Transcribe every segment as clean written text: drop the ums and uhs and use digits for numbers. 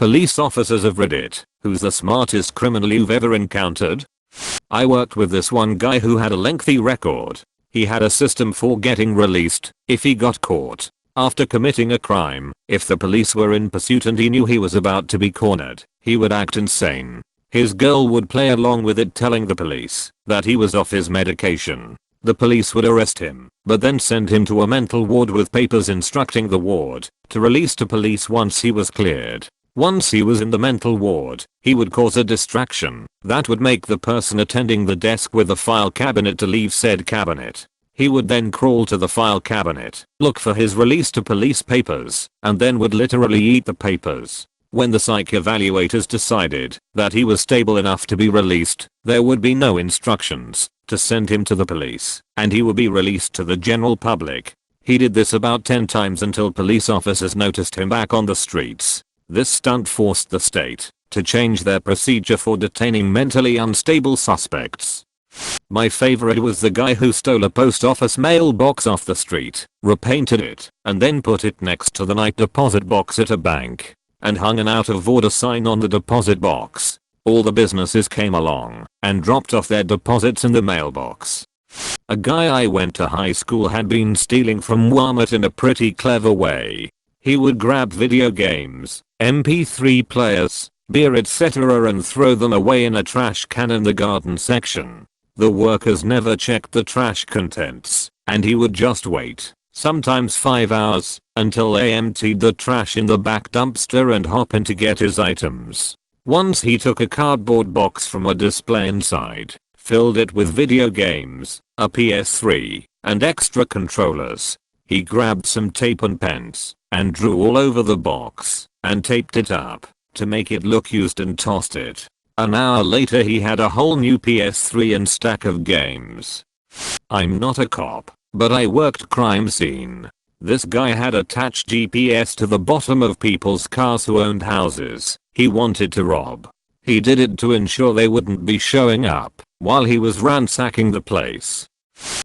Police officers of Reddit, who's the smartest criminal you've ever encountered? I worked with this one guy who had a lengthy record. He had a system for getting released if he got caught after committing a crime. If the police were in pursuit and he knew he was about to be cornered, he would act insane. His girl would play along with it, telling the police that he was off his medication. The police would arrest him, but then send him to a mental ward with papers instructing the ward to release to police once he was cleared. Once he was in the mental ward, he would cause a distraction that would make the person attending the desk with the file cabinet to leave said cabinet. He would then crawl to the file cabinet, look for his release to police papers, and then would literally eat the papers. When the psych evaluators decided that he was stable enough to be released, there would be no instructions to send him to the police, and he would be released to the general public. He did this about 10 times until police officers noticed him back on the streets. This stunt forced the state to change their procedure for detaining mentally unstable suspects. My favorite was the guy who stole a post office mailbox off the street, repainted it, and then put it next to the night deposit box at a bank, and hung an out of order sign on the deposit box. All the businesses came along and dropped off their deposits in the mailbox. A guy I went to high school had been stealing from Walmart in a pretty clever way. He would grab video games, MP3 players, beer etc. and throw them away in a trash can in the garden section. The workers never checked the trash contents, and he would just wait, sometimes 5 hours, until they emptied the trash in the back dumpster and hop in to get his items. Once he took a cardboard box from a display inside, filled it with video games, a PS3, and extra controllers. He grabbed some tape and pens, and drew all over the box, and taped it up to make it look used and tossed it. An hour later he had a whole new PS3 and stack of games. I'm not a cop, but I worked crime scene. This guy had attached GPS to the bottom of people's cars who owned houses he wanted to rob. He did it to ensure they wouldn't be showing up while he was ransacking the place.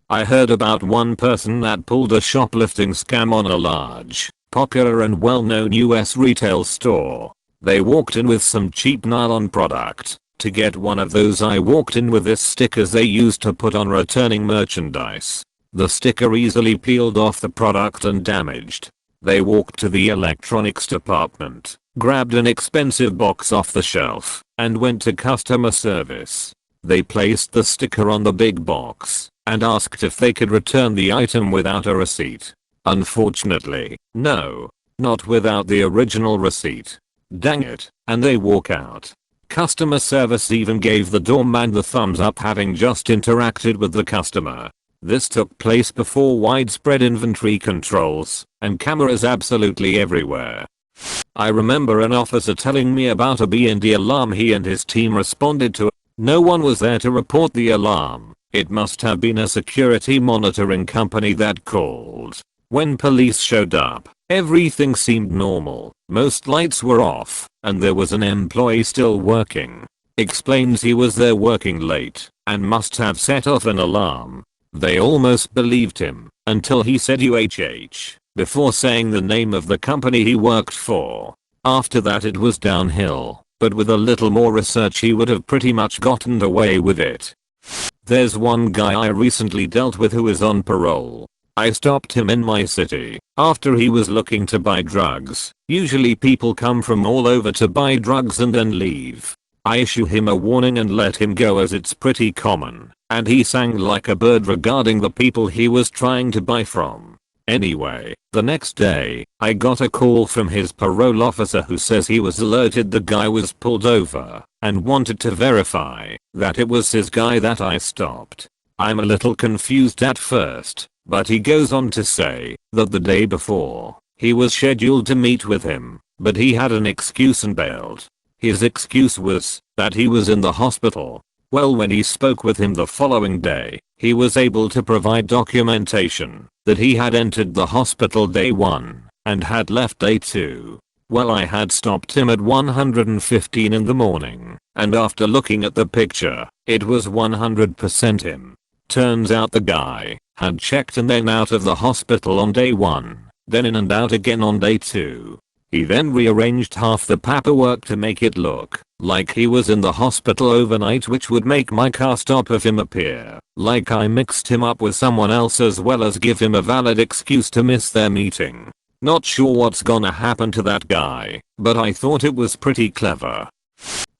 I heard about one person that pulled a shoplifting scam on a large, popular and well-known US retail store. They walked in with some cheap nylon product to get one of those "I walked in with this" stickers they used to put on returning merchandise. The sticker easily peeled off the product and damaged. They walked to the electronics department, grabbed an expensive box off the shelf, and went to customer service. They placed the sticker on the big box and asked if they could return the item without a receipt. Unfortunately, no, not without the original receipt. Dang it, and they walk out. Customer service even gave the doorman the thumbs up, having just interacted with the customer. This took place before widespread inventory controls and cameras absolutely everywhere. I remember an officer telling me about a B&D alarm he and his team responded to. No one was there to report the alarm. It must have been a security monitoring company that called. When police showed up, everything seemed normal. Most lights were off, and there was an employee still working. Explains he was there working late and must have set off an alarm. They almost believed him until he said UHH before saying the name of the company he worked for. After that it was downhill, but with a little more research he would have pretty much gotten away with it. There's one guy I recently dealt with who is on parole. I stopped him in my city after he was looking to buy drugs. Usually people come from all over to buy drugs and then leave. I issue him a warning and let him go as it's pretty common, and he sang like a bird regarding the people he was trying to buy from. Anyway, the next day, I got a call from his parole officer who says he was alerted the guy was pulled over and wanted to verify that it was his guy that I stopped. I'm a little confused at first, but he goes on to say that the day before, he was scheduled to meet with him, but he had an excuse and bailed. His excuse was that he was in the hospital. Well, when he spoke with him the following day, he was able to provide documentation that he had entered the hospital day 1 and had left day 2. Well, I had stopped him at 1:15 in the morning, and after looking at the picture, it was 100% him. Turns out the guy had checked and then out of the hospital on day 1, then in and out again on day 2. He then rearranged half the paperwork to make it look like he was in the hospital overnight, which would make my cast up of him appear like I mixed him up with someone else, as well as give him a valid excuse to miss their meeting. Not sure what's gonna happen to that guy, but I thought it was pretty clever.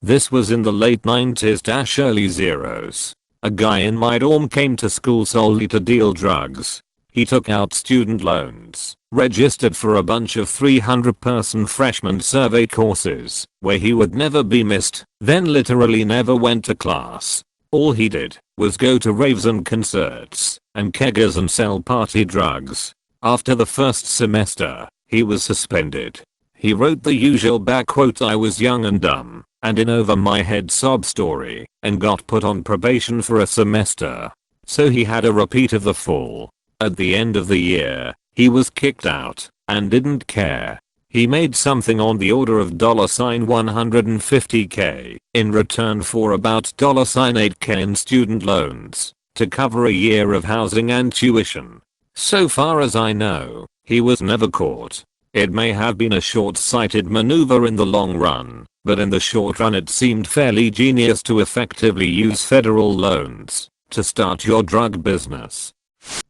This was in the late 90s-early zeros. A guy in my dorm came to school solely to deal drugs. He took out student loans, registered for a bunch of 300-person freshman survey courses where he would never be missed, then literally never went to class. All he did was go to raves and concerts and keggers and sell party drugs. After the first semester, he was suspended. He wrote the usual "I was young and dumb and in over my head" sob story and got put on probation for a semester. So he had a repeat of the fall. At the end of the year, he was kicked out and didn't care. He made something on the order of $150k in return for about $8k in student loans to cover a year of housing and tuition. So far as I know, he was never caught. It may have been a short-sighted maneuver in the long run, but in the short run it seemed fairly genius to effectively use federal loans to start your drug business.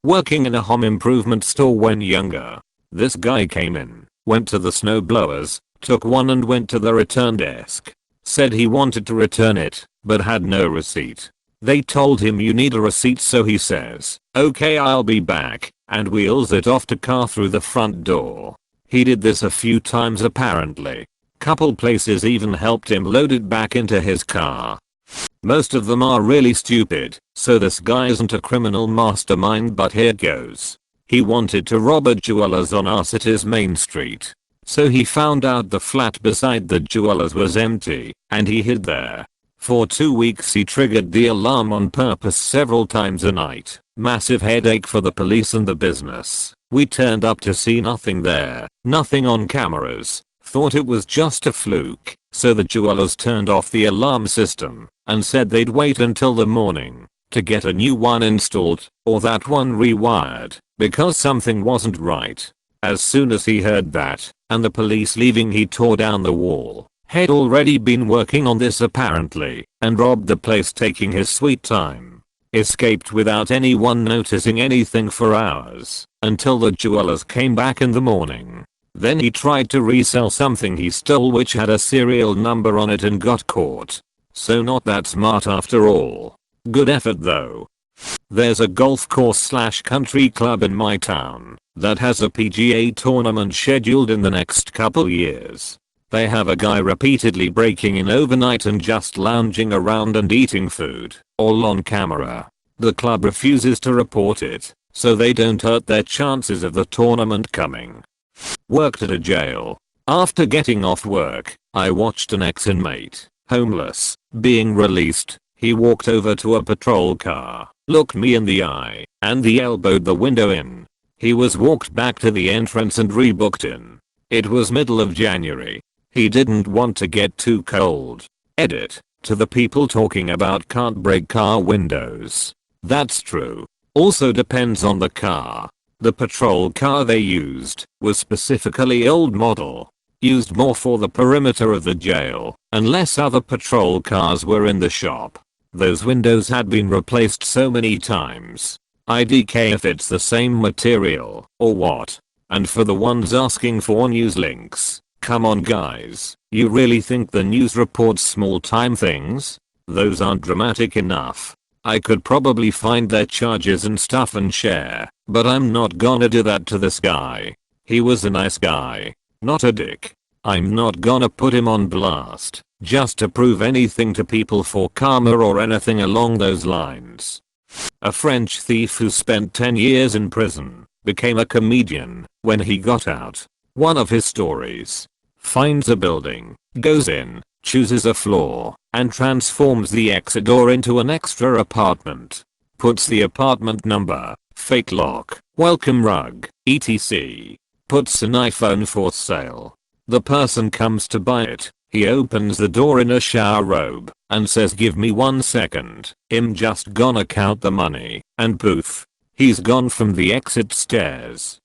Working in a home improvement store when younger, this guy came in, went to the snowblowers, took one and went to the return desk. Said he wanted to return it, but had no receipt. They told him you need a receipt, so he says, "Okay, I'll be back," and wheels it off to car through the front door. He did this a few times apparently. Couple places even helped him load it back into his car. Most of them are really stupid, so this guy isn't a criminal mastermind, but here goes. He wanted to rob a jeweler's on our city's main street. So he found out the flat beside the jeweler's was empty, and he hid there. For 2 weeks he triggered the alarm on purpose several times a night. Massive headache for the police and the business. We turned up to see nothing there, nothing on cameras. Thought it was just a fluke, so the jewelers turned off the alarm system and said they'd wait until the morning to get a new one installed, or that one rewired, because something wasn't right. As soon as he heard that, and the police leaving, he tore down the wall. Had already been working on this apparently, and robbed the place, taking his sweet time. Escaped without anyone noticing anything for hours, until the jewelers came back in the morning. Then he tried to resell something he stole which had a serial number on it and got caught. So not that smart after all. Good effort though. There's a golf course / country club in my town that has a PGA tournament scheduled in the next couple years. They have a guy repeatedly breaking in overnight and just lounging around and eating food, all on camera. The club refuses to report it, so they don't hurt their chances of the tournament coming. Worked at a jail. After getting off work, I watched an ex-inmate, homeless, being released. He walked over to a patrol car, looked me in the eye, and elbowed the window in. He was walked back to the entrance and rebooked in. It was middle of January. He didn't want to get too cold. Edit. To the people talking about can't break car windows. That's true. Also depends on the car. The patrol car they used was specifically old model. Used more for the perimeter of the jail, unless other patrol cars were in the shop. Those windows had been replaced so many times. IDK if it's the same material, or what. And for the ones asking for news links, come on guys, you really think the news reports small time things? Those aren't dramatic enough. I could probably find their charges and stuff and share, but I'm not gonna do that to this guy. He was a nice guy, not a dick. I'm not gonna put him on blast, just to prove anything to people for karma or anything along those lines. A French thief who spent 10 years in prison became a comedian when he got out. One of his stories. Finds a building, goes in, chooses a floor, and transforms the exit door into an extra apartment. Puts the apartment number, fake lock, welcome rug, etc. Puts an iPhone for sale. The person comes to buy it. He opens the door in a shower robe and says, "Give me 1 second. I'm just gonna count the money," and poof. He's gone from the exit stairs.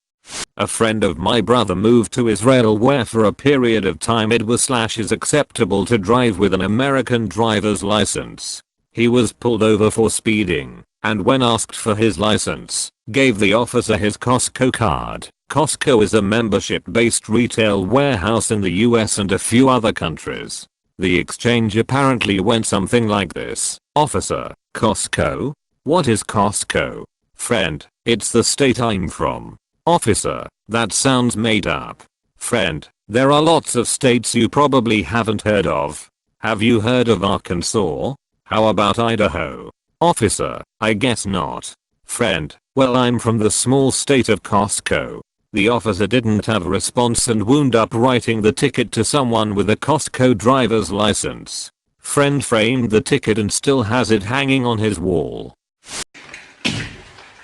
A friend of my brother moved to Israel where for a period of time it was / is acceptable to drive with an American driver's license. He was pulled over for speeding, and when asked for his license, gave the officer his Costco card. Costco is a membership-based retail warehouse in the US and a few other countries. The exchange apparently went something like this. Officer, Costco? What is Costco? Friend, it's the state I'm from. Officer, that sounds made up. Friend, there are lots of states you probably haven't heard of. Have you heard of Arkansas? How about Idaho? Officer, I guess not. Friend, well I'm from the small state of Costco. The officer didn't have a response and wound up writing the ticket to someone with a Costco driver's license. Friend framed the ticket and still has it hanging on his wall.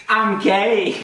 I'm gay.